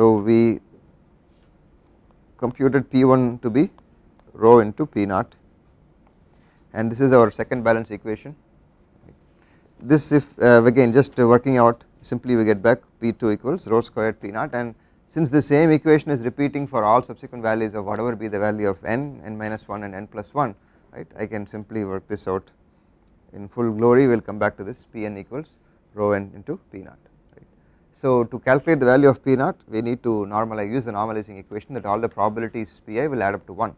So we computed P1 to be rho into P naught, and this is our second balance equation. This, if again just working out, simply we get back P2 equals rho squared P naught, and since the same equation is repeating for all subsequent values of whatever be the value of n, n minus 1 and n plus 1, right, I can simply work this out in full glory. We will come back to this. Pn equals rho n into P naught, right. So to calculate the value of P naught, we need to use the normalizing equation that all the probabilities Pi will add up to 1,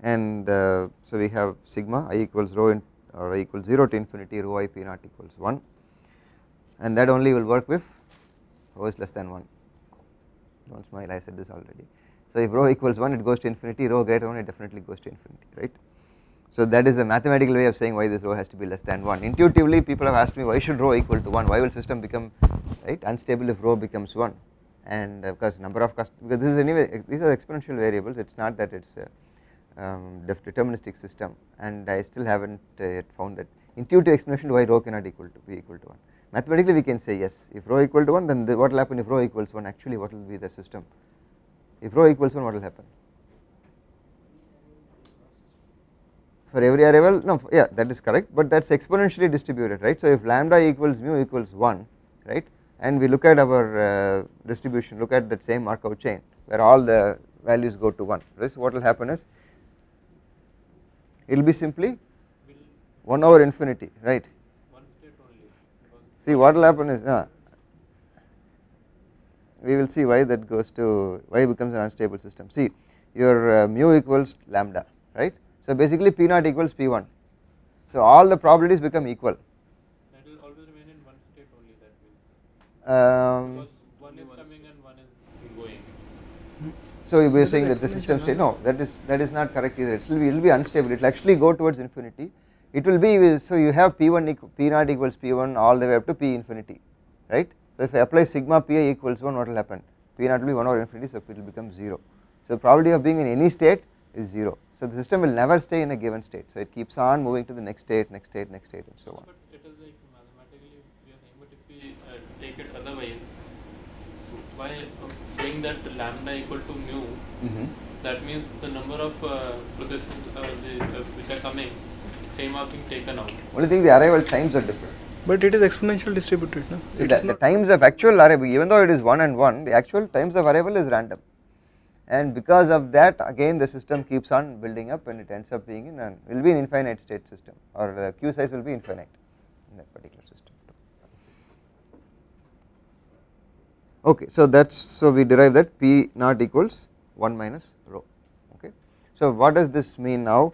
and so we have sigma I equals rho in, or I equals 0 to infinity rho I P naught equals 1, and that only will work if rho is less than 1. Do not smile, I said this already. So if rho equals 1 it goes to infinity, rho greater than 1 it definitely goes to infinity, right. So that is a mathematical way of saying why this rho has to be less than 1. Intuitively people have asked me, why should rho equal to 1, why will system become, right, unstable if rho becomes 1, and because number of because this is anyway, these are exponential variables, it is not that it is a deterministic system, and I still have not yet found that intuitive explanation why rho cannot be equal to 1. Mathematically we can say yes, if rho equal to 1 then what will happen if rho equals 1, actually what will be the system, if rho equals 1 what will happen? For every arrival, no, yeah, that is correct, but that is exponentially distributed, right. So if lambda equals mu equals 1, right, and we look at our distribution, look at that same Markov chain where all the values go to 1, right. So what will happen is it will be simply 1 over infinity, right. See what will happen is we will see why that goes to, why it becomes an unstable system. See your mu equals lambda, right. So basically P naught equals P1, so all the probabilities become equal. That will always remain in one state only, that will, because one is coming and one is going. So we are saying that the system state, no, that is not correct either, it will be unstable, it will actually go towards infinity, it will be, so you have P1 P naught equals P1 all the way up to P infinity, right. So if I apply sigma Pi equals 1, what will happen, P naught will be 1 over infinity, so it will become 0, so the probability of being in any state is 0. So the system will never stay in a given state, so it keeps on moving to the next state, next state, next state, and so on. But it is like mathematically we are saying, but if we take it otherwise, by saying that lambda equal to mu, that means the number of processes which are coming, same are being taken out. Only thing, the arrival times are different. But it is exponential distributed, no? So the times of actual arrival, even though it is 1 and 1, the actual times of arrival is random, and because of that again the system keeps on building up and it ends up being will be an infinite state system, or the queue size will be infinite in that particular system. Okay, so that's, so we derive that P naught equals 1 minus rho. Okay, so what does this mean now?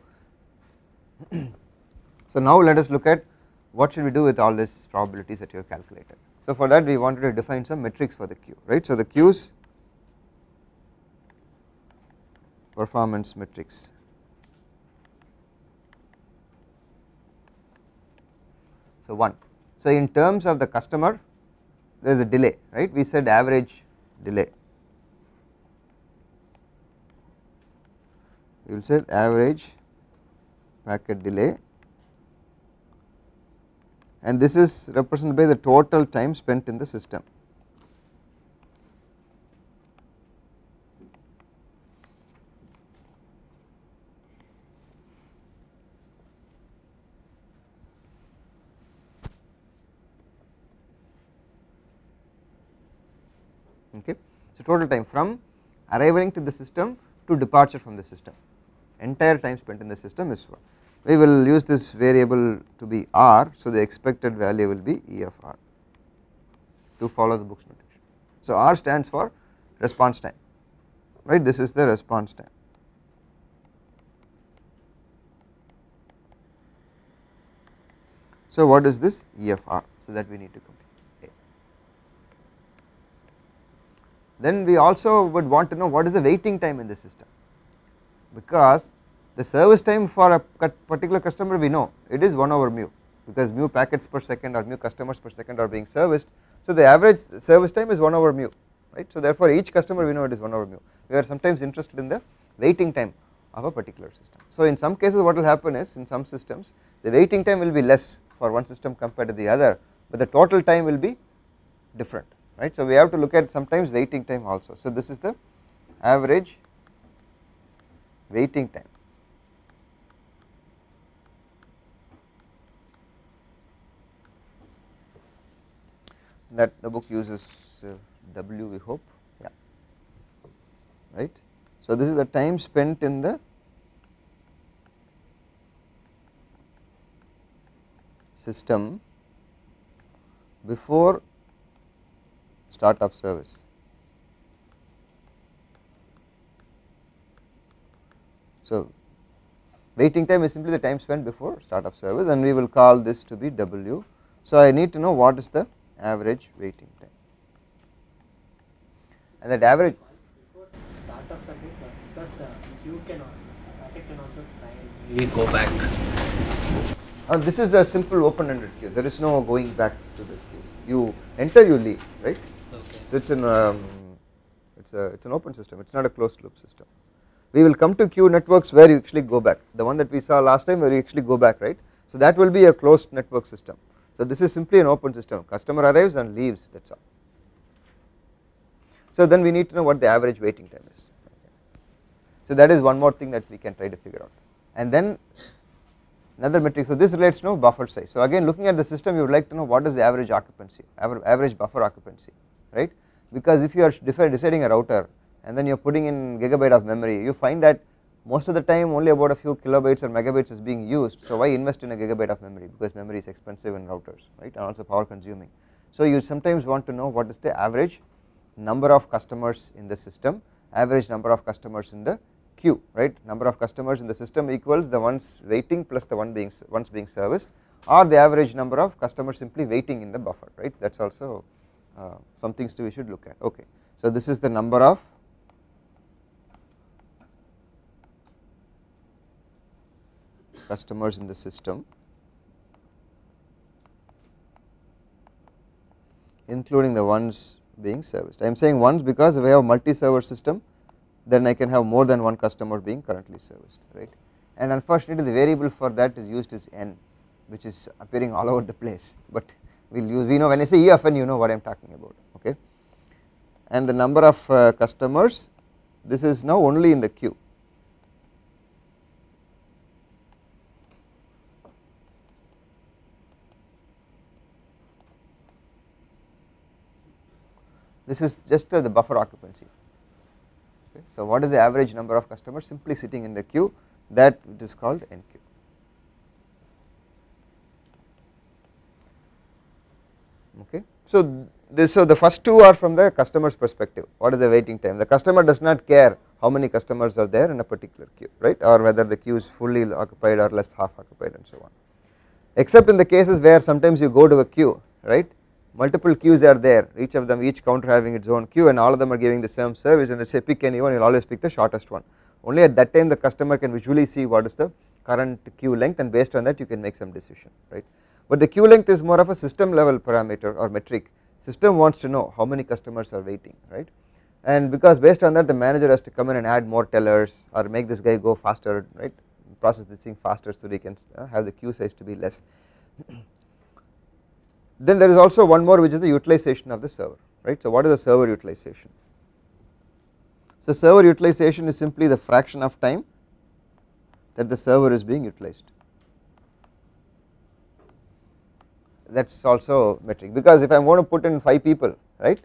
So now let us look at what should we do with all these probabilities that you have calculated. So for that we wanted to define some metrics for the queue, right. So the queues performance metrics. So 1, so in terms of the customer there is a delay, right, we said average delay, we will say average packet delay, and this is represented by the total time spent in the system. Okay, so total time from arriving to the system to departure from the system, entire time spent in the system is 1. We will use this variable to be R, so the expected value will be E of R to follow the book's notation. So R stands for response time, right, this is the response time. So what is this E of R, so that we need to complete. Then we also would want to know what is the waiting time in the system, because the service time for a particular customer we know it is 1 over mu, because mu packets per second or mu customers per second are being serviced, so the average service time is 1 over mu, right. So therefore each customer we know it is 1 over mu, we are sometimes interested in the waiting time of a particular system. So in some cases what will happen is, in some systems the waiting time will be less for one system compared to the other, but the total time will be different, right. So we have to look at sometimes waiting time also. So this is the average waiting time. That the book uses W, we hope, yeah, right. So this is the time spent in the system before start of service. So waiting time is simply the time spent before start of service, and we will call this to be W. So I need to know what is the average waiting time, and that average before start of service, because the queue can also try and maybe go back. This is a simple open-ended queue. There is no going back to this queue. You enter, you leave, right? Okay. So it's an open system. It's not a closed loop system. We will come to queue networks where you actually go back. The one that we saw last time where you actually go back, right? So that will be a closed network system. So this is simply an open system. Customer arrives and leaves. That's all. So then we need to know what the average waiting time is. So that is one more thing that we can try to figure out. And then another metric. So this relates to buffer size. So again, looking at the system, you would like to know what is the average occupancy, average buffer occupancy, right? Because if you are deciding a router and then you are putting in gigabyte of memory, you find that most of the time only about a few kilobytes or megabytes is being used. So why invest in a gigabyte of memory? Because memory is expensive in routers, right, and also power consuming. So you sometimes want to know what is the average number of customers in the system, average number of customers in the queue, right. Number of customers in the system equals the ones waiting plus the ones being serviced, or the average number of customers simply waiting in the buffer, right. That is also some things we should look at. Okay. So this is the number of customers in the system, including the ones being serviced. I am saying ones because if I have multi-server system, then I can have more than one customer being currently serviced, right. And unfortunately the variable for that is used as n, which is appearing all over the place, but we know when I say E of n, you know what I am talking about, okay. And the number of customers, this is now only in the queue. This is just the buffer occupancy. Okay. So what is the average number of customers simply sitting in the queue? That it is called NQ. Okay. So the first two are from the customer's perspective. What is the waiting time? The customer does not care how many customers are there in a particular queue, right, or whether the queue is fully occupied or less half occupied and so on. Except in the cases where sometimes you go to a queue, right. Multiple queues are there, each counter having its own queue, and all of them are giving the same service, and let us say pick any one, you will always pick the shortest one. Only at that time the customer can visually see what is the current queue length, and based on that you can make some decision, right. But the queue length is more of a system level parameter or metric. System wants to know how many customers are waiting, right, and because based on that the manager has to come in and add more tellers or make this guy go faster, right, process this thing faster so they can have the queue size to be less. Then there is also one more, which is the utilization of the server, right. So what is the server utilization? So server utilization is simply the fraction of time that the server is being utilized. That is also metric, because if I am going to put in 5 people, right,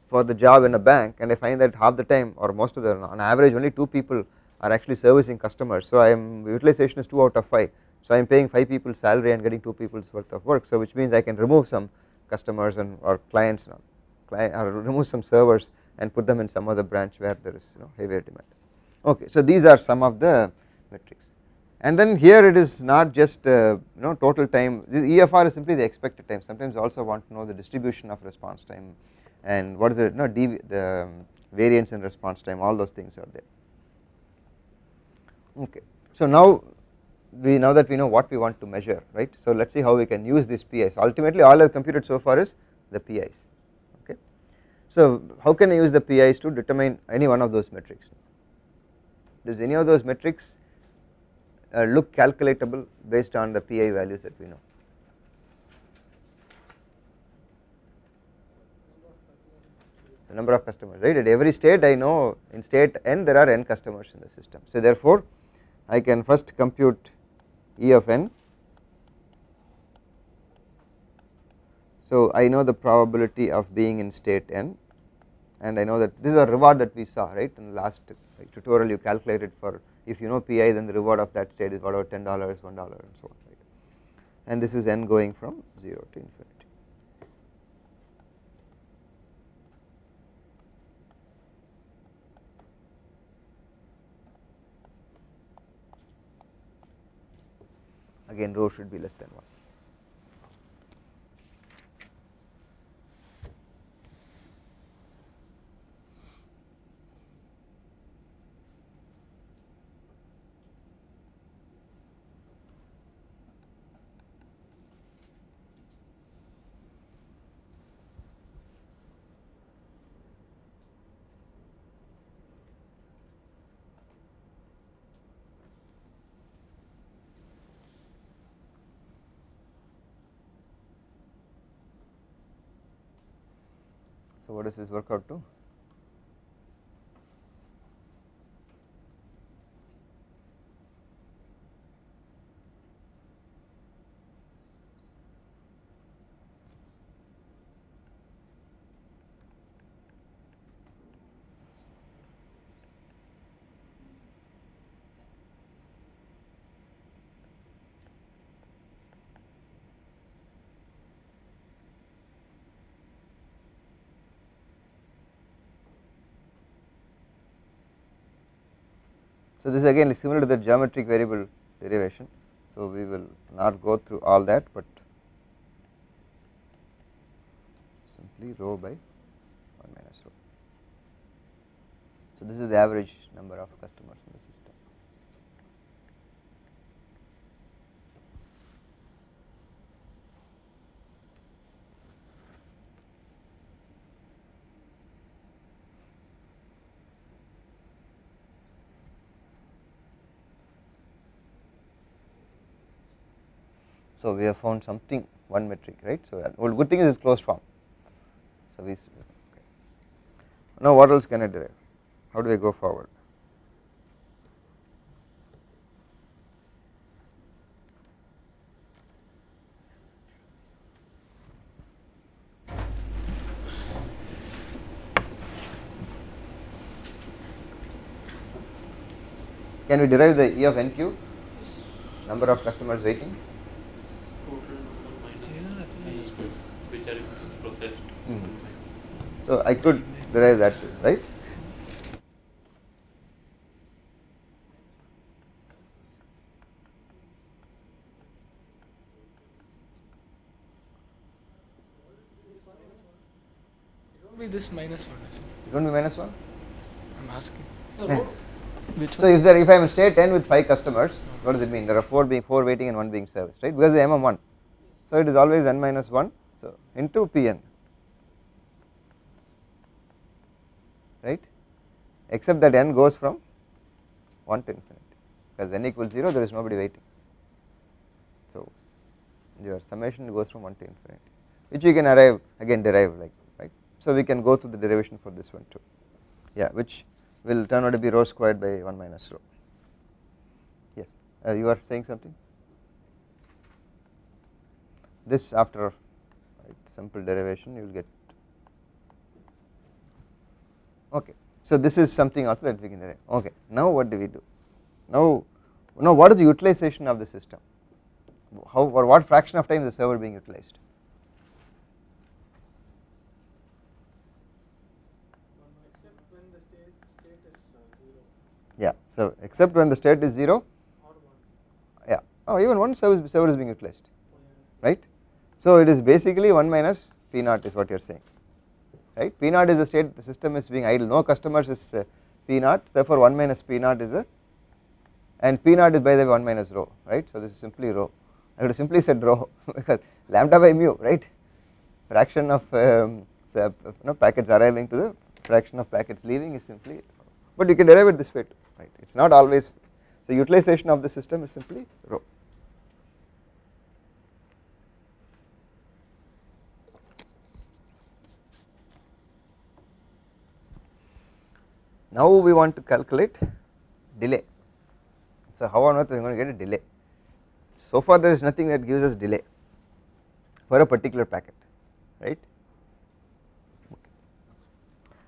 for the job in a bank, and I find that half the time or most of the, on average only 2 people are actually servicing customers, so utilization is 2 out of 5. So I am paying 5 people's salary and getting 2 people's worth of work, so which means I can remove some customers and or clients or remove some servers and put them in some other branch where there is heavier demand. Okay, so these are some of the metrics, and then here it is not just total time. This EFR is simply the expected time. Sometimes you also want to know the distribution of response time and what is it, the variance in response time. All those things are there. Okay, so now that we know what we want to measure, right, so let us see how we can use these PIs. Ultimately all I have computed so far is the PIs. Okay. So how can I use the PIs to determine any one of those metrics? Does any of those metrics look calculatable based on the PI values that we know? the number of customers, right. At every state I know in state n there are n customers in the system. So therefore I can first compute E of n. So I know the probability of being in state n, and I know that this is a reward that we saw, right, in the last tutorial. You calculated for, if you know Pi, then the reward of that state is whatever, $10, $1 and so on, right, and this is n going from 0 to infinity. Again rho should be less than 1. So what does this work out to? So this again is similar to the geometric variable derivation, so we will not go through all that, but simply rho by 1 minus rho. So this is the average number of customers in the system. So we have found something, one metric, right. So well, good thing is it's closed form. So we, okay. Now what else can I derive? How do I go forward? Can we derive the E of NQ, number of customers waiting? Total number minus the which are processed. So I could derive that too, right? It won't be this minus 1. It won't be minus 1? I'm asking. Which So if I am in state n with 5 customers, what does it mean? There are 4 waiting and 1 being serviced, right, because the MM1. So it is always n minus 1, so into Pn, right, except that n goes from 1 to infinity, because n equals 0 there is nobody waiting. So your summation goes from 1 to infinity, which you can derive like, right. So we can go through the derivation for this one too, yeah, which will turn out to be rho squared by 1 minus rho. Yes, you are saying something? This after simple derivation you will get, okay. So this is something also that we can derive. Okay, now what do we do? Now what is the utilization of the system? How or what fraction of time is the server being utilized? Except when the state is 0. Yeah, so except when the state is 0 Or 1. yeah, oh even one server is being utilized, right. So it is basically 1 minus P naught is what you are saying, right. P naught is the state the system is being idle, no customers is P naught, therefore 1 minus P naught is a, and P naught is by the way 1 minus rho, right. So this is simply rho. I would have simply said rho because lambda by mu, right, fraction of packets arriving to the fraction of packets leaving is simply, but you can derive it this way too, right. It is not always, so utilization of the system is simply rho. Now we want to calculate delay. So how on earth we are going to get a delay? So far there is nothing that gives us delay for a particular packet, right.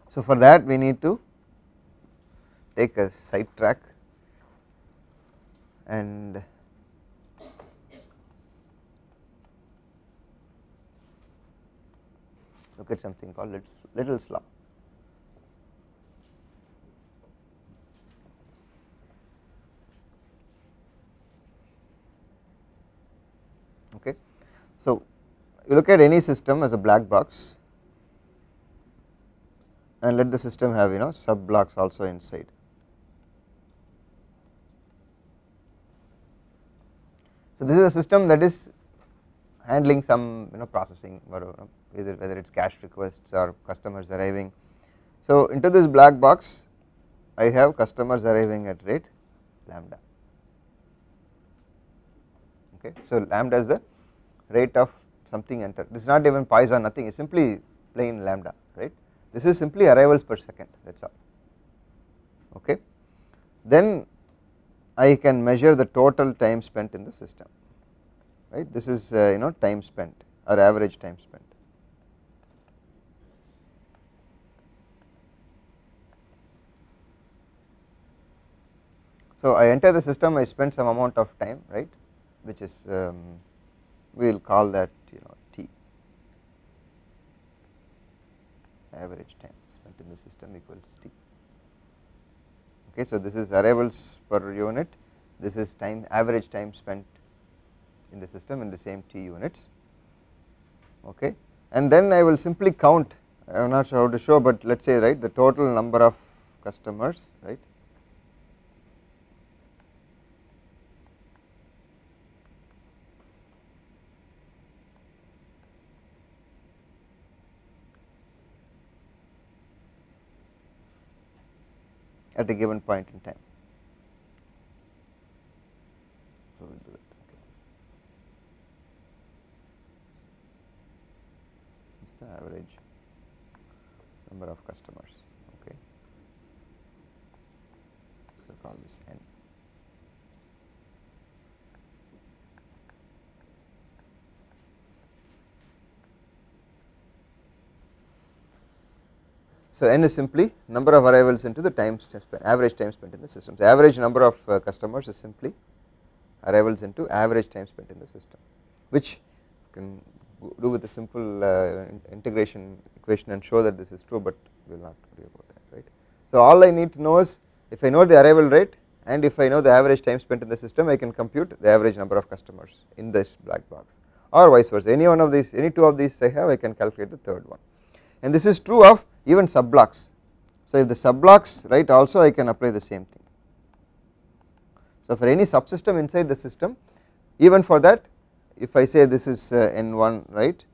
So for that we need to take a sidetrack and look at something called Little's law. Okay. So you look at any system as a black box and let the system have sub blocks also inside. So this is a system that is handling some processing, whether it is cache requests or customers arriving. So into this black box I have customers arriving at rate lambda. Okay. So lambda is the rate of something entered. This is not even Poisson, nothing, it is simply plain lambda, right. This is simply arrivals per second, that is all. Okay. Then I can measure the total time spent in the system, right. This is time spent or average time spent. So I enter the system, I spend some amount of time, right, which is we will call that T, average time spent in the system equals T. Okay, so this is arrivals per unit, this is time average time spent in the system in the same T units. Okay, and then I will simply count, I am not sure how to show, but let us say, right, the total number of customers, right. At a given point in time. So we will do it. Okay. It's the average number of customers. Okay. So call this N. So N is simply number of arrivals into the time spent, average time spent in the system. The average number of customers is simply arrivals into average time spent in the system, which you can do with a simple integration equation and show that this is true, but we will not worry about that, right. So all I need to know is, if I know the arrival rate and if I know the average time spent in the system, I can compute the average number of customers in this black box, or vice versa. Any one of these, any two of these I have, I can calculate the third one, and this is true of even sub blocks. So if the sub blocks, right, also I can apply the same thing. So for any subsystem inside the system, even for that, if I say this is N1, right,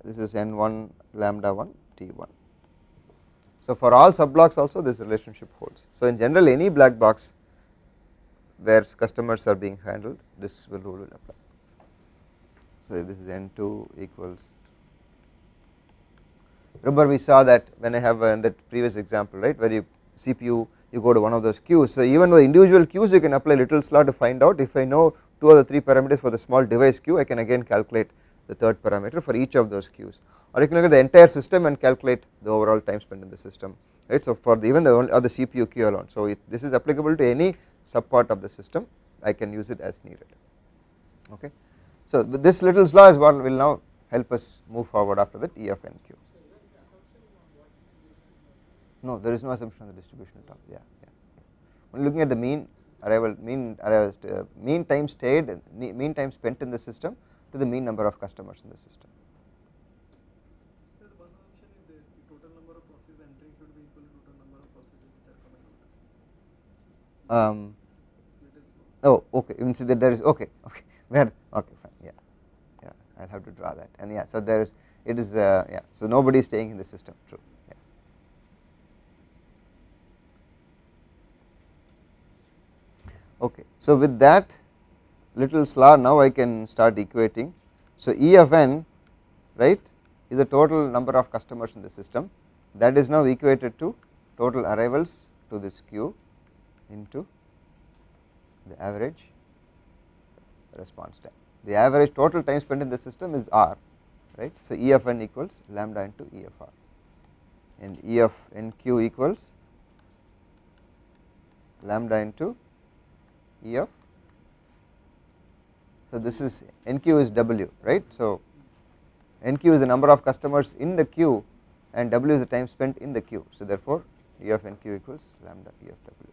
this is N1 lambda 1 T1. So for all sub blocks also this relationship holds. So in general any black box where customers are being handled, this rule will apply. So if this is N2 equals, remember we saw that when I have in that previous example, right, where you CPU you go to one of those queues. So even with individual queues you can apply Little's law to find out, if I know 2 or the 3 parameters for the small device queue, I can again calculate the third parameter for each of those queues, or you can look at the entire system and calculate the overall time spent in the system, right. So for even the CPU queue alone, so this is applicable to any sub part of the system, I can use it as needed. Okay. So this Little's law is what will now help us move forward after that E of n q. No, there is no assumption on the distribution at all. Yeah, yeah. When looking at the mean arrival, mean time stayed, mean time spent in the system to the mean number of customers in the system. The one option is the total number of processes entering should be equal to total number of processes which are coming out. Oh, okay. You see that there is okay, where okay, fine, yeah, I'll have to draw that, and yeah, so there is it is yeah, so nobody is staying in the system, true. Okay, so with that Little's law now I can start equating. So E of n, right, is the total number of customers in the system, that is now equated to total arrivals to this Q into the average response time. The average total time spent in the system is R, right. So, E of n equals lambda into E of R, and E of nq equals lambda into E of. So, this is nq is W, right. So, nq is the number of customers in the queue and W is the time spent in the queue. So, therefore, E of nq equals lambda E of W.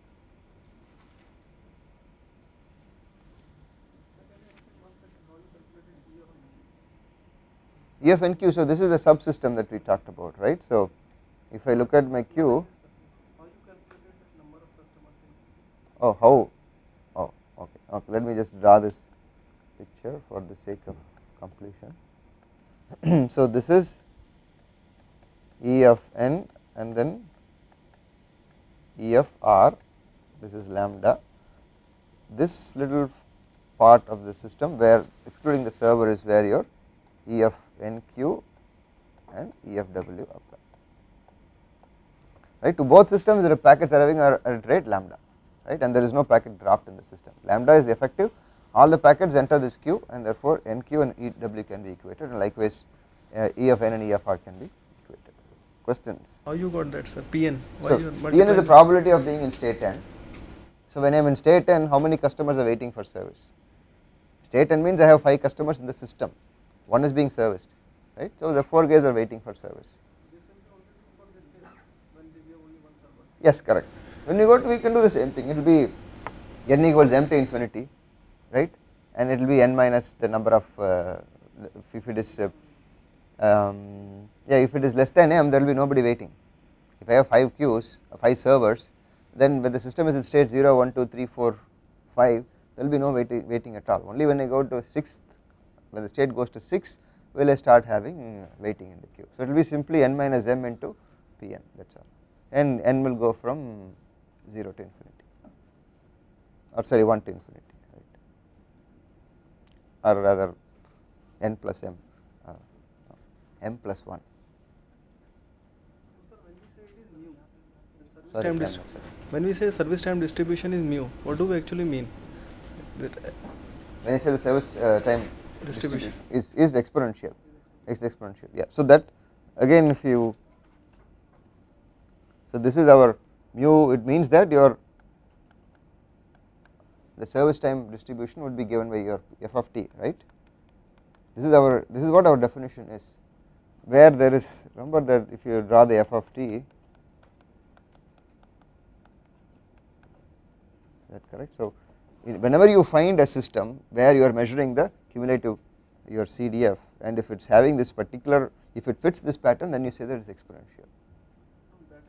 E of nq, so this is the subsystem that we talked about, right. So, if I look at my queue, How you calculated the number of customers in? oh how, oh okay, let me just draw this picture for the sake of completion. So, this is E of n and then E of R, this is lambda. This little part of the system where excluding the server is where your E of nq and E of W apply, right. To both systems there are packets arriving at rate lambda, right, and there is no packet dropped in the system. Lambda is effective, all the packets enter this queue and therefore nq and EW can be equated, and likewise E of n and E of R can be equated. Questions? How you got that, sir? Pn. Why So, you are Pn is the multiplying? probability of being in state n. So, when I am in state n, how many customers are waiting for service? State n means I have 5 customers in the system, one is being serviced, right. So, the 4 guys are waiting for service. This will be only true for this case when we have only one server. Yes, correct. When you go to, we can do the same thing, it will be n equals m to infinity, right, and it will be n minus the number of if it is if it is less than m, there will be nobody waiting. If I have 5 queues, 5 servers, then when the system is in state 0, 1, 2, 3, 4, 5, there will be no waiting at all. Only when I go to 6th, when the state goes to 6, will I start having waiting in the queue. So, it will be simply n minus m into Pn, that is all, and n will go from 0 to infinity, or sorry 1 to infinity, right, or rather n plus m, m plus 1. So, sir, when we say it is mu, the service Sorry, time m, dis- sorry. when we say service time distribution is mu, what do we actually mean? That When I say the service time Distribution. is exponential, it's exponential, yeah. So, that again if you, so this is our mu, it means that your the service time distribution would be given by your f of t, right. This is what our definition is, where there is, remember that if you draw the f of t, is that correct. So, whenever you find a system where you are measuring the cumulative your CDF, and if it is having this particular, if it fits this pattern, then you say that it is exponential. that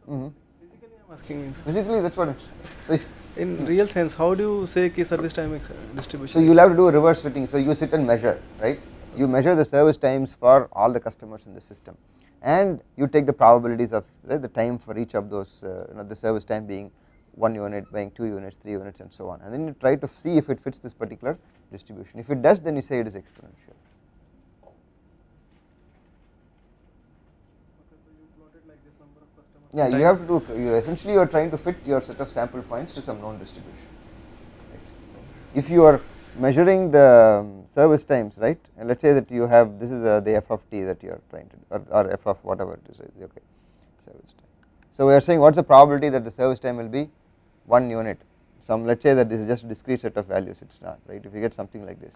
I understood. Physically, I am asking means. Physically that is what it is. So, In real sense, how do you say ki service time distribution? so you will have to do a reverse fitting. So, you sit and measure, right, you measure the service times for all the customers in the system, and you take the probabilities of, right, the time for each of those the service time being 1 unit, being 2 units, 3 units and so on, and then you try to see if it fits this particular distribution. If it does, then you say it is exponential. Okay, so you plot it like this number of customers. Yeah, you have to do, you essentially you are trying to fit your set of sample points to some known distribution, right. If you are measuring the service times, right, and let us say that you have, this is the f of t that you are trying to do, or f of whatever it is, okay, service time. So, we are saying what is the probability that the service time will be 1 unit, some, let us say that this is just a discrete set of values, it is not, right, if you get something like this,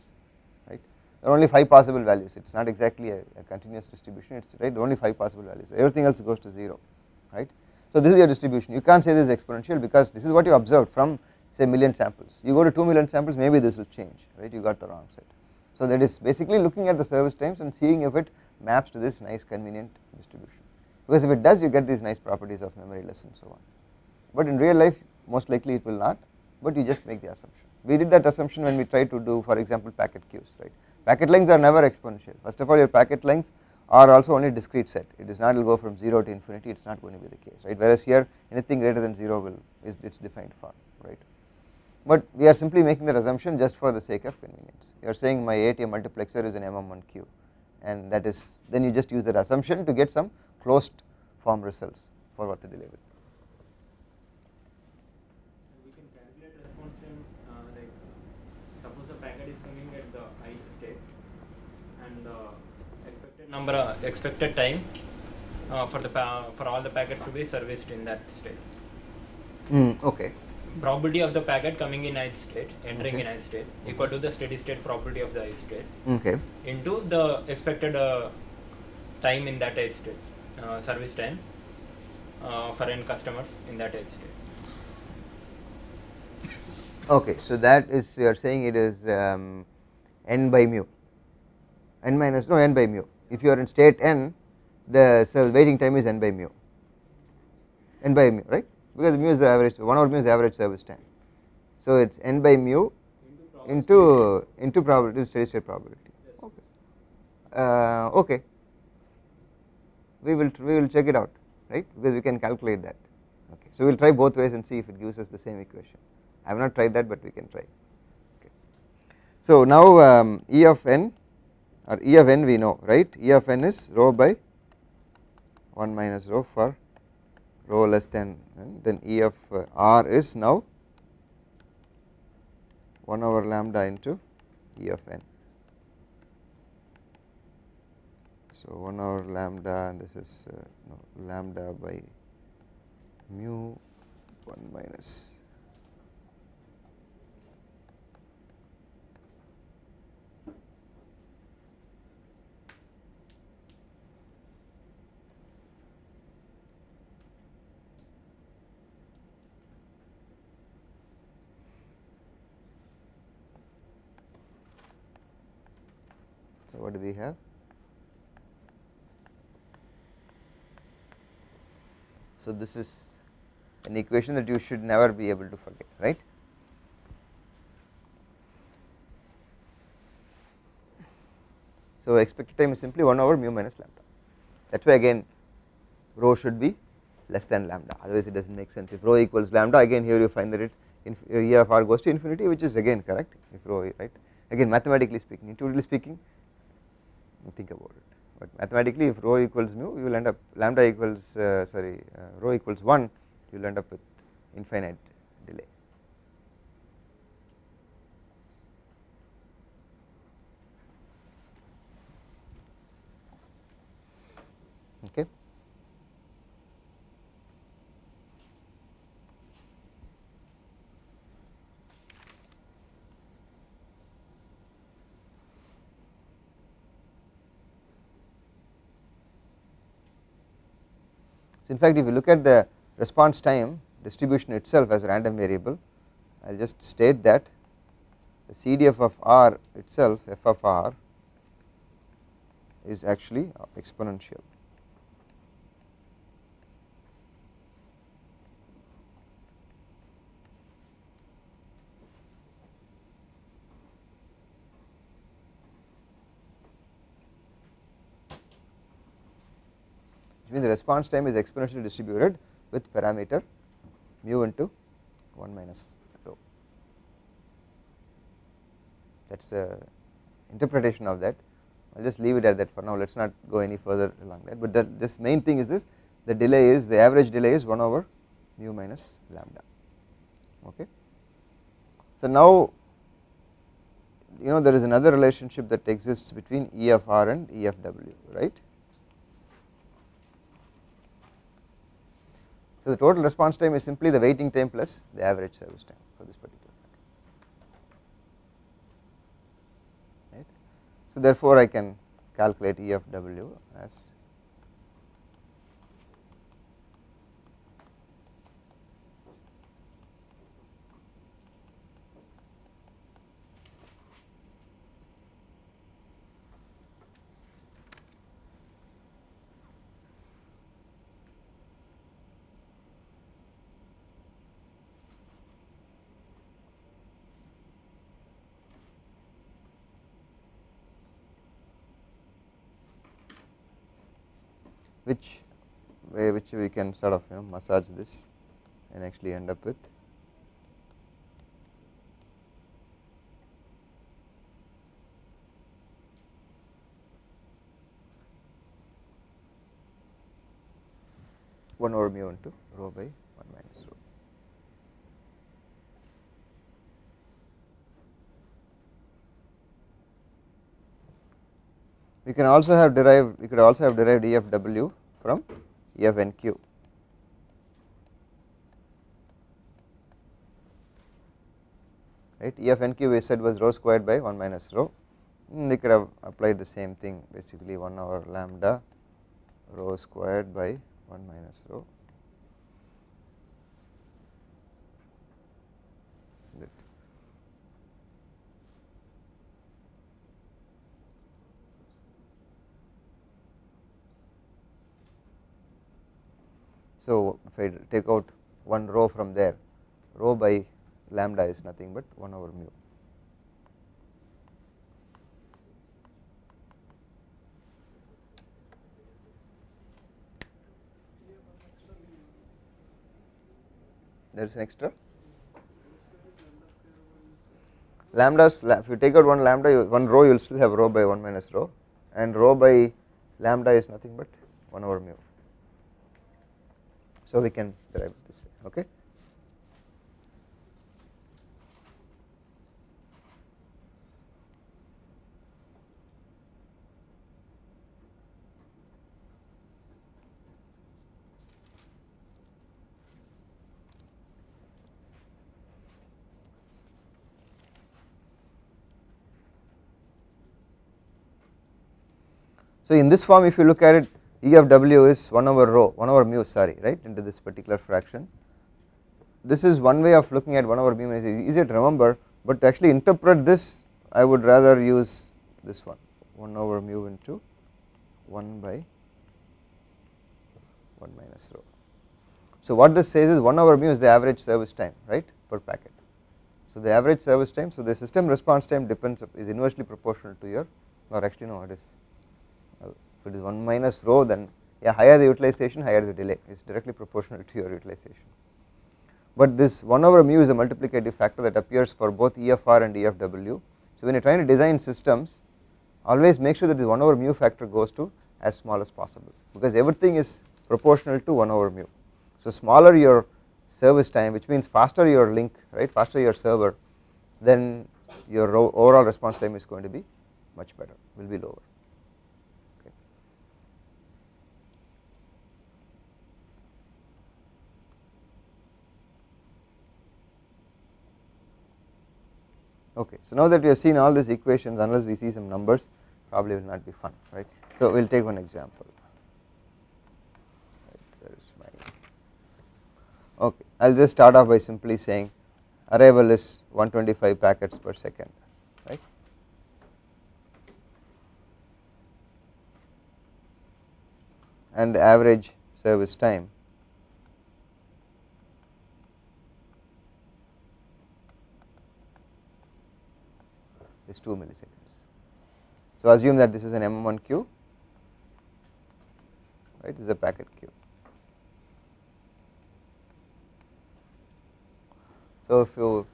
right, there are only 5 possible values, it is not exactly a continuous distribution, it is, right, there are only 5 possible values, everything else goes to 0, right. So, this is your distribution, you can't say this is exponential because this is what you observed from say million samples, you go to 2 million samples, maybe this will change, right, you got the wrong set. So, that is basically looking at the service times and seeing if it maps to this nice convenient distribution, because if it does, you get these nice properties of memoryless and so on, but in real life most likely it will not, but you just make the assumption. We did that assumption when we tried to do, for example, packet queues, right. Packet lengths are never exponential. First of all, your packet lengths are also only discrete set, it is not, it will go from 0 to infinity, it is not going to be the case, right, whereas here anything greater than 0 will is its defined form, right. But we are simply making that assumption just for the sake of convenience. You are saying my ATM multiplexer is an MM1 queue, and that is, then you just use that assumption to get some closed form results for what the delay will be. the ith state, and the expected time for all the packets to be serviced in that state. Okay. Probability of the packet coming in ith state, entering Okay. in ith state, equal to the steady state probability of the ith state Okay. into the expected time in that ith state, service time for end customers in that ith state. Okay, so that is, you are saying it is n by mu, n minus, no, n by mu. If you are in state n, the waiting time is n by mu, right, because mu is the average, 1 over mu is the average service time. So it is n by mu into probability, steady state probability. Okay. Okay, we will check it out, right, because we can calculate that. Okay, so we will try both ways and see if it gives us the same equation. I have not tried that, but we can try. Okay. So now E of n, or E of n we know, right, E of n is rho by 1 minus rho for rho less than n, then E of r is now 1 over lambda into E of n. So 1 over lambda, and this is no, lambda by mu 1 minus. So what do we have? So this is an equation that you should never be able to forget, right. So expected time is simply 1 over mu minus lambda. That is why again rho should be less than lambda, otherwise it does not make sense. If rho equals lambda, again here you find that it E of r goes to infinity, which is again correct if rho, right, again mathematically speaking. Intuitively speaking, think about it, but mathematically if rho equals mu, you will end up lambda equals rho equals 1, you will end up with infinite delay. Okay. So in fact if you look at the response time distribution itself as a random variable, I will just state that the CDF of r itself, f of r, is actually exponential. Which means the response time is exponentially distributed with parameter mu into 1 minus rho. That is the interpretation of that. I will just leave it at that for now, let us not go any further along that, but this main thing is this, the delay is, the average delay is 1 over mu minus lambda. Okay. So now you know there is another relationship that exists between E of r and E of w, right. So the total response time is simply the waiting time plus the average service time for this particular packet, right. So therefore I can calculate E of w as which we can sort of massage this and actually end up with one over mu into rho by 1 minus rho. we can also have derived, we could also have derived EFW from EFNQ. Right, EFNQ we said was rho squared by 1 minus rho. They could have applied the same thing, basically 1 over lambda rho squared by 1 minus rho. So if I take out one rho from there, rho by lambda is nothing but 1 over mu. There is an extra lambdas. If you take out one lambda, one rho, you will still have rho by 1 minus rho, and rho by lambda is nothing but 1 over mu. So we can derive it this way. Okay. So in this form, if you look at it, E of W is 1 over rho, 1 over mu, sorry, right, into this particular fraction. This is one way of looking at 1 over mu, it's easier to remember, but to actually interpret this, I would rather use this one, 1 over mu into 1 by 1 minus rho. So what this says is 1 over mu is the average service time, right, per packet. So the average service time, so the system response time depends, is inversely proportional to your, or actually no, it is, if it is 1 minus rho, then yeah, higher the utilization, higher the delay, is directly proportional to your utilization. But this 1 over mu is a multiplicative factor that appears for both EFR and EFW. So when you are trying to design systems, always make sure that the 1 over mu factor goes to as small as possible, because everything is proportional to 1 over mu. So smaller your service time, which means faster your link, right, faster your server, then your overall response time is going to be much better, will be lower. Okay, so now that we have seen all these equations, unless we see some numbers, probably will not be fun, right. So we will take one example. Right, there is my, okay, I will just start off by simply saying arrival is 125 packets per second, right. And the average service time is 2 milliseconds. So assume that this is an MM1 queue, right, this is a packet queue. So if you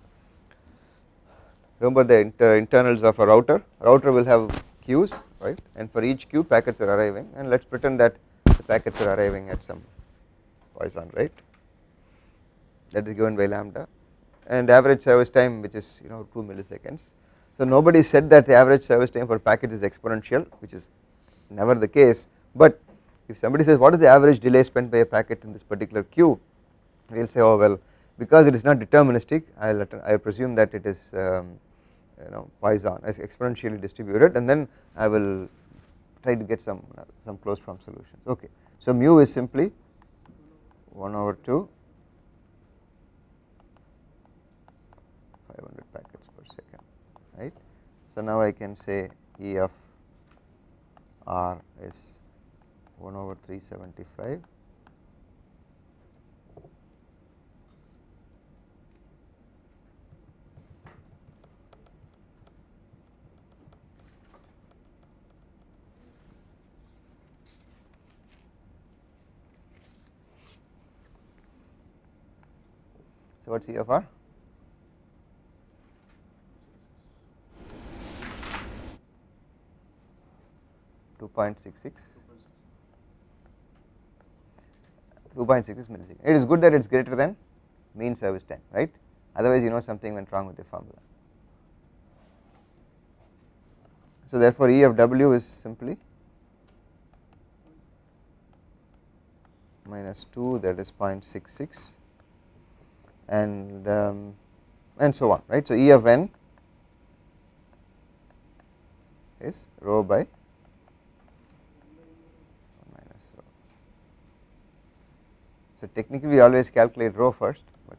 remember the internals of a router will have queues, right, and for each queue packets are arriving, and let us pretend that the packets are arriving at some Poisson rate that is given by lambda, and average service time, which is 2 milliseconds. So nobody said that the average service time for packet is exponential, which is never the case, but if somebody says what is the average delay spent by a packet in this particular queue, we will say, oh well, because it is not deterministic, I will presume that it is Poisson, as exponentially distributed, and then I will try to get some closed form solutions. Okay, so mu is simply 1 over 2 500 packets per second, right. So now I can say E of R is 1 over 375 . So what is E of R? .66 milliseconds. It is good that it is greater than mean service time, right, otherwise something went wrong with the formula. So therefore E of W is simply minus 2, that is 0.66, and so on, right. So E of n is rho by minus rho. So technically we always calculate rho first, but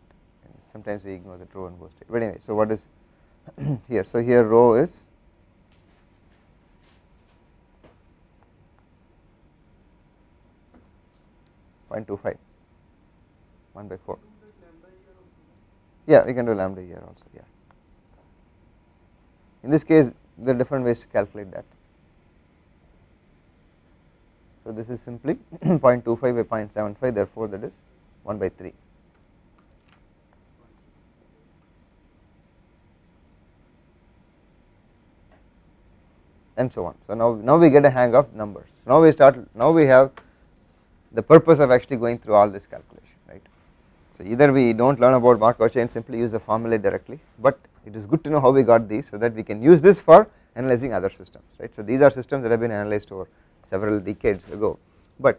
sometimes we ignore the rho and go straight. But anyway, so what is here? So here rho is 0.25, 1 by 4. Yeah, we can do lambda here also. Yeah. In this case, there are different ways to calculate that. So this is simply 0.25 by 0.75, therefore that is 1 by 3. And so on. So now we get a hang of numbers. Now we have the purpose of actually going through all this calculation, right. So either we do not learn about Markov chain, simply use the formulae directly, but it is good to know how we got these so that we can use this for analyzing other systems, right. So these are systems that have been analyzed over several decades ago, but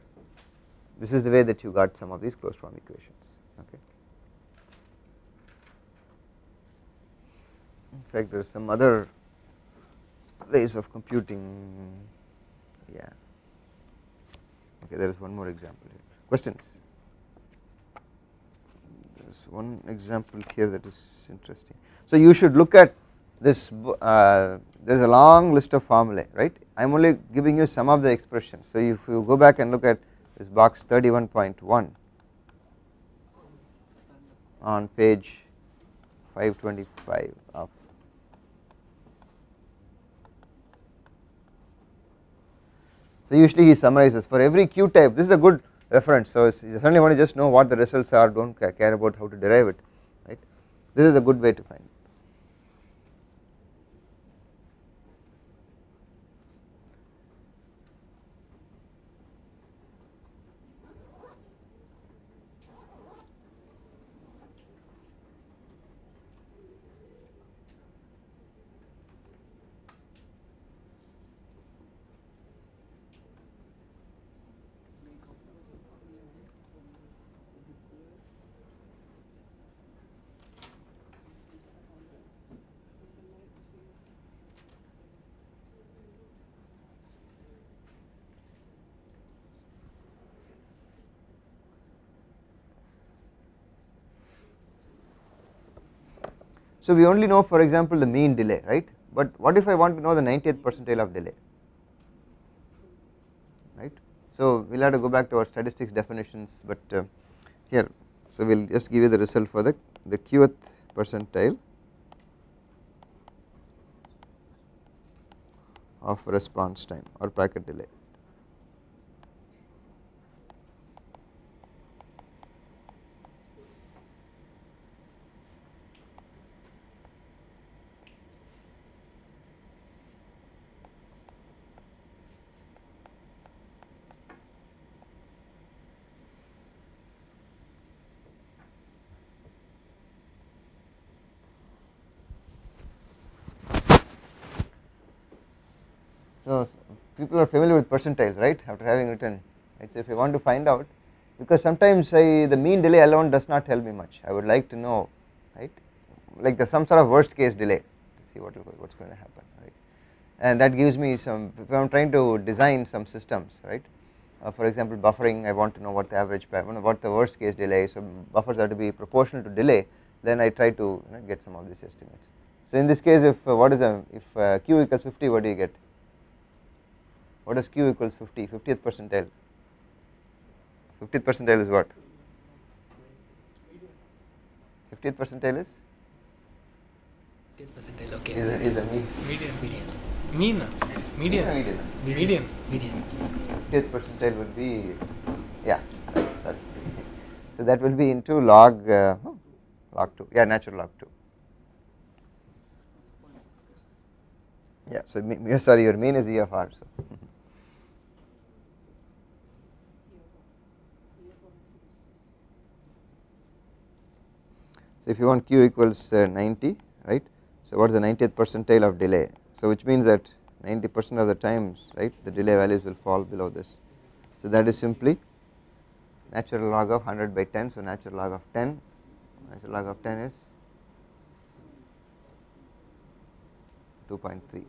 this is the way that you got some of these closed form equations, okay. In fact, there is some other ways of computing, yeah. Okay, there is one more example here. Questions? There is one example here that is interesting. So you should look at this, there is a long list of formulae, right. I am only giving you some of the expressions. So if you go back and look at this box 31.1 on page 525 of. So usually he summarizes for every Q type. This is a good reference. So you certainly want to just know what the results are. Don't care about how to derive it, right. This is a good way to find it. So we only know, for example, the mean delay, right, but what if I want to know the 90th percentile of delay, right. So we will have to go back to our statistics definitions, but here, so we will just give you the result for the qth percentile of response time or packet delay. So people are familiar with percentiles, right, after having written, right. So if you want to find out, because sometimes the mean delay alone does not tell me much, I would like to know, right, like some sort of worst case delay to see what is going to happen, right, and that gives me some, if I am trying to design some systems, right, for example buffering, I want to know what the average, what the worst case delay is, so buffers are to be proportional to delay, then I try to get some of these estimates. So in this case, if if q equals 50, what do you get? What is q equals 50, 50th percentile? 50th percentile is what? 50th percentile is? 50th percentile, okay. Is a mean. Median. Median. 50th percentile would be, yeah, sorry. So that will be into log 2, yeah, natural log 2. Yeah, so sorry, your mean is E of R. So. So if you want q equals 90, right, so what is the 90th percentile of delay, so which means that 90% of the times, right, the delay values will fall below this. So that is simply natural log of 100 by 10. So natural log of 10 is 2.3.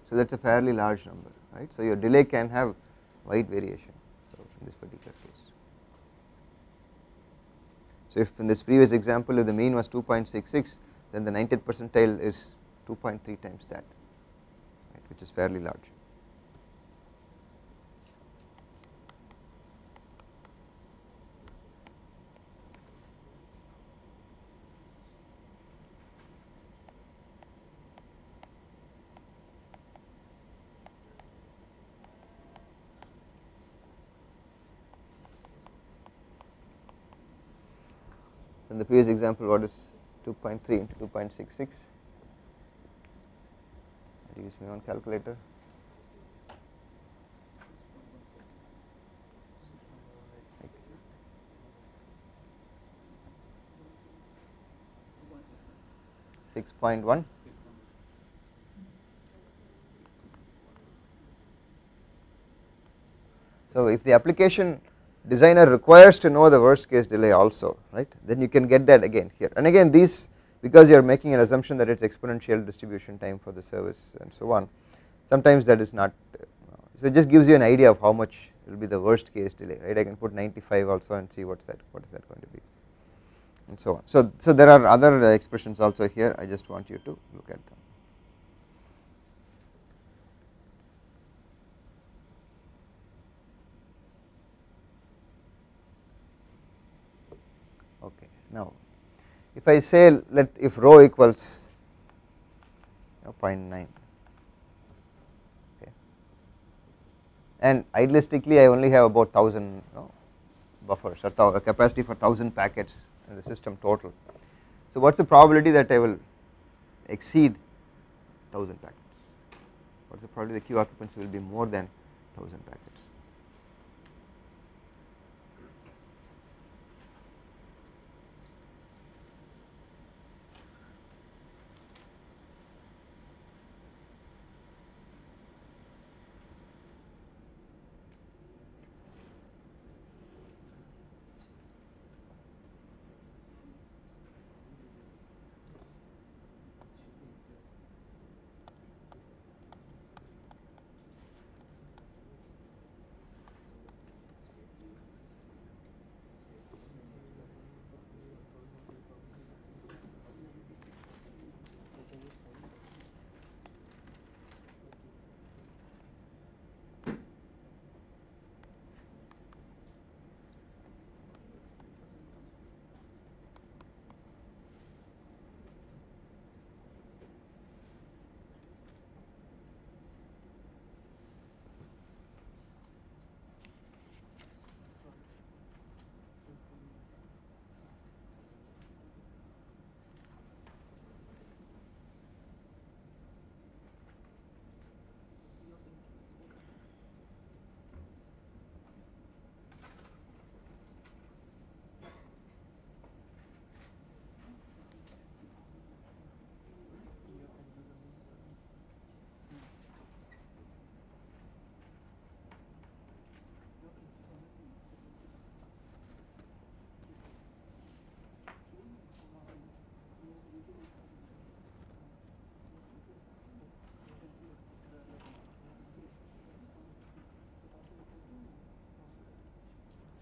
So that is a fairly large number, right. So your delay can have wide variation, so in this particular case. So if in this previous example if the mean was 2.66, then the 90th percentile is 2.3 times that, right, which is fairly large. In the previous example, what is 2.3 into 2.66? Use my own calculator. Six 6.1. So if the application designer requires to know the worst case delay also, right, then you can get that again here, and again these, because you are making an assumption that it is exponential distribution time for the service and so on, sometimes that is not, so it just gives you an idea of how much will be the worst case delay, right. I can put 95 also and see what is that going to be, and so on. So there are other expressions also here, I just want you to look at them. Okay, now if I say if rho equals 0.9, okay, and idealistically I only have about 1000 buffers or a capacity for 1000 packets in the system total. So what is the probability that I will exceed 1000 packets? What is the probability the queue occupancy will be more than 1000 packets?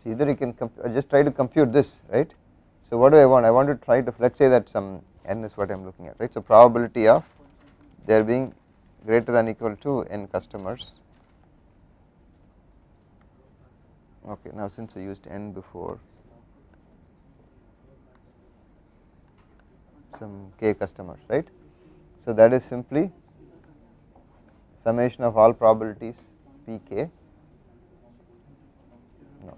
So either you can just try to compute this, right. So what do I want? I want to try to, let us say that some n is what I am looking at, right. So probability of there being greater than equal to n customers. Okay, now since we used n before, some k customers, right. So that is simply summation of all probabilities pk, no,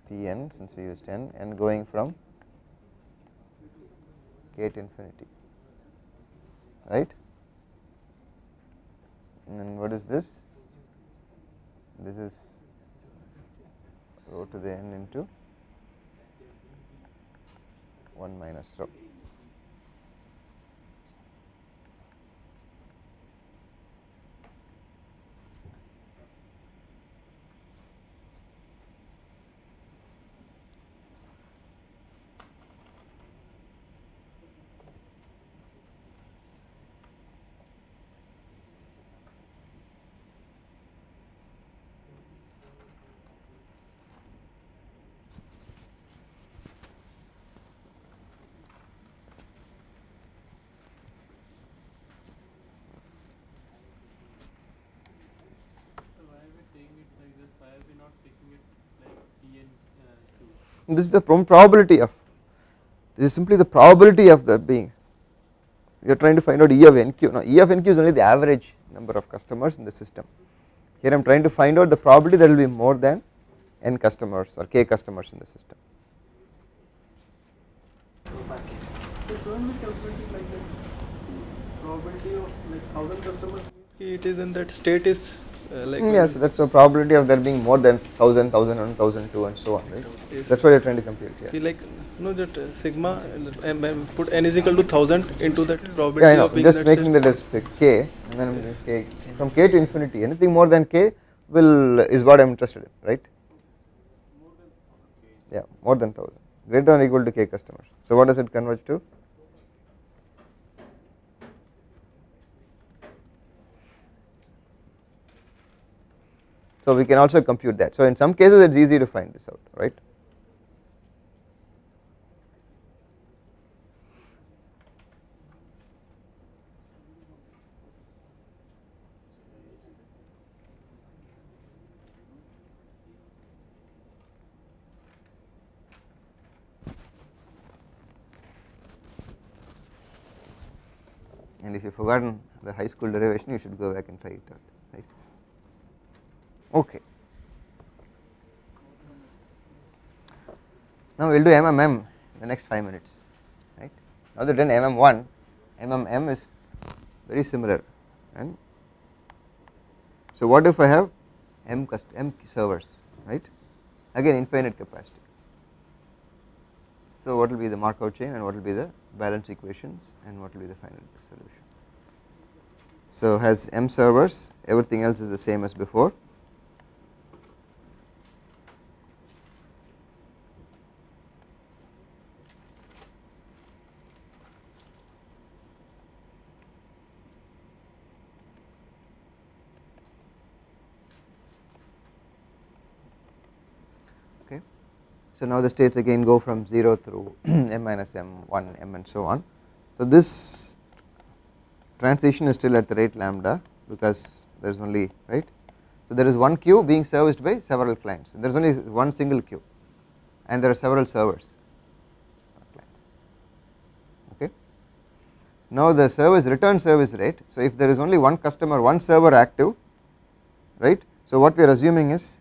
Pn, since we used n going from k to infinity, right. And then what is this? This is rho to the n into 1 minus rho. So why are we taking it like this? Why are we not taking it like Tn q? This is the probability of, this is simply the probability of that being. You are trying to find out E of NQ. Now E of NQ is only the average number of customers in the system. Here I am trying to find out the probability that will be more than n customers or k customers in the system. So shouldn't we calculate it like that? Probability of like 1000 customers means it is in that state is like Yes, that is the probability of there being more than 1000, 1001, 1002 and so on, right. If That is what you are trying to compute here. we like that sigma put n is equal to 1000 into that probability Yeah, I know, of being just that making state. that as k and then k, from k to infinity, anything more than k is what I am interested in, right. Yeah, more than 1000, greater than or equal to k customers. So what does it converge to? So we can also compute that. So in some cases it is easy to find this out, right. And if you have forgotten the high school derivation, you should go back and try it out, right. Okay. Now we will do MMM in the next 5 minutes, right. Now that done MM1, MMM is very similar, and so what if I have m servers, right, again infinite capacity. So what will be the Markov chain and what will be the balance equations and what will be the final solution. So has m servers, everything else is the same as before. Okay. So now the states again go from 0 through m minus m, 1, m and so on. So this transition is still at the rate lambda because there is only, right. So there is one queue being serviced by several clients, there is only one single queue and there are several servers, okay. Now the service return service rate, so if there is only one customer, one server active, right. So what we are assuming is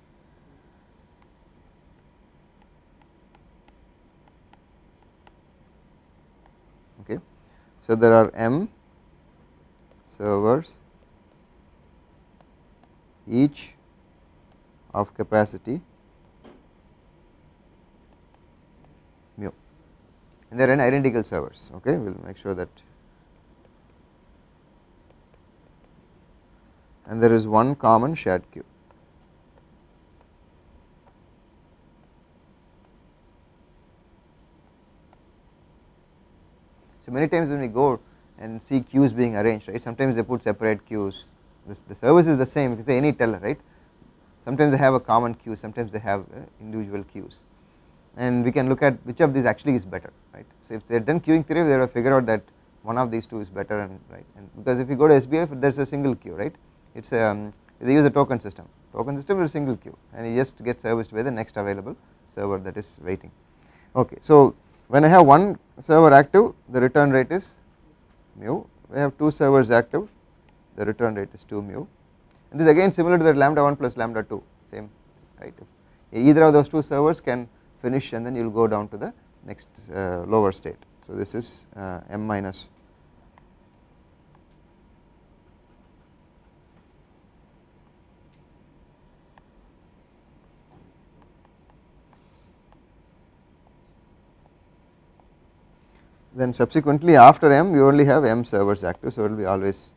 okay, so there are m servers each of capacity mu and they are n identical servers, okay. We will make sure that, and there is one common shared queue. So many times when we go and see queues being arranged, right, sometimes they put separate queues, the service is the same, you can say any teller, right, sometimes they have a common queue, sometimes they have individual queues, and we can look at which of these actually is better, right. So if they are done queuing theory, they have to figure out that one of these two is better, and right, and because if you go to SBF there is a single queue, right, it is they use a token system is a single queue and you just get serviced by the next available server that is waiting, okay. So when I have one server active, the return rate is mu, we have two servers active, the return rate is 2 mu, and this is again similar to that lambda 1 plus lambda 2, same, right. If either of those two servers can finish and then you will go down to the next lower state. So this is m minus then subsequently after m you only have m servers active, so it will be always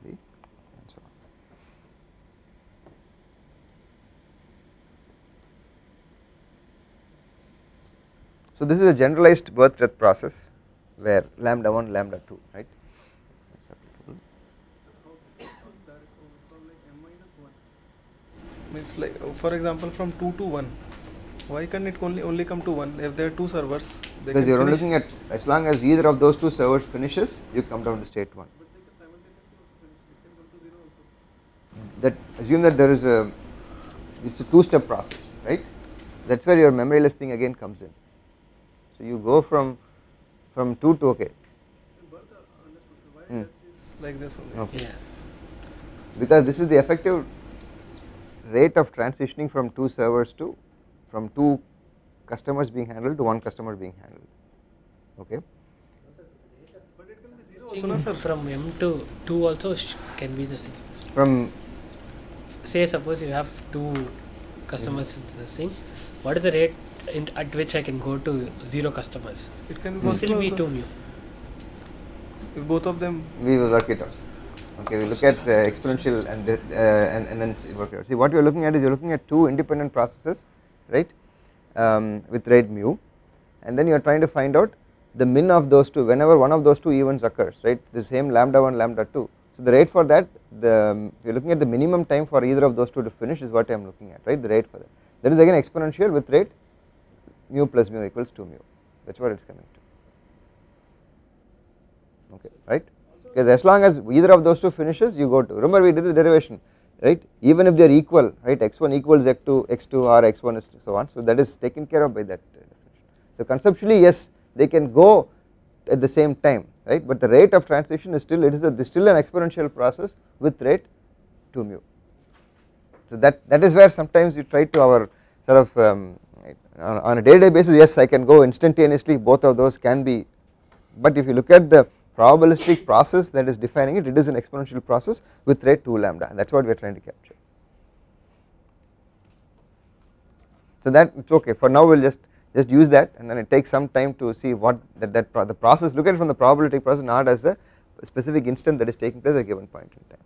b and so on. So this is a generalized birth death process where lambda 1 lambda 2, right. Means like for example from 2 to 1, why can it only come to 1 if there are two servers? They Because can you are finish. looking at, as long as either of those two servers finishes, you come down to state 1. But they can simultaneously also finish. It can come to 0 also. That assume that there is a, it's a two-step process, right. That is where your memoryless thing again comes in. So you go from 2 to, okay. In birth, understood. So why that is like this only? Okay. Yeah. Because this is the effective rate of transitioning from two servers to, from two customers being handled to one customer being handled, okay. But it can be 0 also, no, sir? From M to 2 also can be the same. From, Say suppose you have 2 customers in this thing, what is the rate at which I can go to 0 customers? It can It will still be also. 2 mu. If both of them. we will work it out, okay. We look at the exponential and then work it out. See what you are looking at is you are looking at two independent processes, right, with rate mu, and then you are trying to find out the min of those two whenever one of those two events occurs, right, the same lambda 1 lambda 2. So the rate for that, you are looking at the minimum time for either of those two to finish is what I am looking at, right, the rate for that. That is again exponential with rate mu plus mu equals 2 mu, that is what it is coming to, okay, right. Because as long as either of those two finishes you go to, remember we did the derivation, right, even if they are equal, right, x1 equals x2 or x1 is so on, so that is taken care of by that definition. So conceptually yes, they can go at the same time, right, but the rate of transition is still, it is still an exponential process with rate 2 mu. So that is where sometimes you try to our sort of on a day-to-day basis, yes I can go instantaneously, both of those can be, but if you look at the probabilistic process that is defining it, it is an exponential process with rate 2 lambda, and that is what we are trying to capture. So that it is okay, for now we will just use that, and then it takes some time to see what the process, look at it from the probability process, not as a specific instant that is taking place at a given point in time.